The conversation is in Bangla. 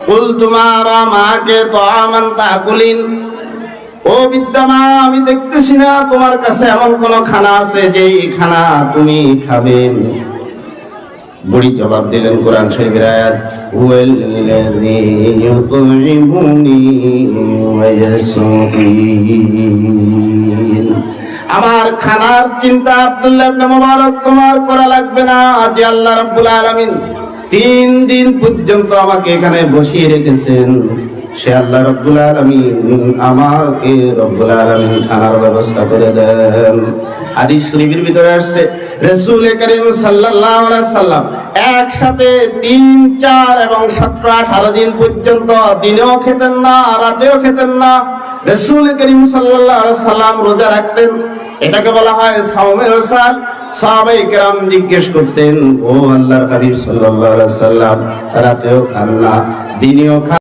কুলতু মা আরা মাকে তাআমান তাকুলিন, ও বিদ্যামা আমি দেখতেছি না তোমার কাছে এমন কোন খানা আছে যেই খানা তুমি খাবে। বুড়ি জবাব দিলেন কোরআন শরীফের আয়াত, হুয়াল্লাযী ইউতঈমুনি ওয়া ইয়াসকিন। আমার খানার চিন্তা আব্দুল্লাহ ইবনে মুবারক তোমার করা লাগবে না। যে আল্লাহ রাব্বুল আলামিন 3 দিন পর্যন্ত আমাকে এখানে বসিয়ে রেখেছেন, সে আল্লাহ রাব্বুল আলামিন আমাকে রব্বুল আলামিন খানার ব্যবস্থা করে দেন। হাদিস শরীফের ভিতরে আসছে রাসূল করিম সাল্লাল্লাহু আলাইহি সাল্লাম একসাথে 3, 4 এবং 17, 18 দিন পর্যন্ত দিনেও খেতেন না, রাতেও খেতেন না। রাসূল করিম সাল্লাল্লাহু আলাইহি সাল্লাম রোজা রাখতেন, এটাকে বলা হয় সাওমে ওয়াসাল। সাহাবায়ে কেরাম জিজ্ঞেস করতেন, ও আল্লাহর হাবিব সাল্লাল্লাহু আলাইহি সাল্লাম রাতেও খান না, দিনেও খান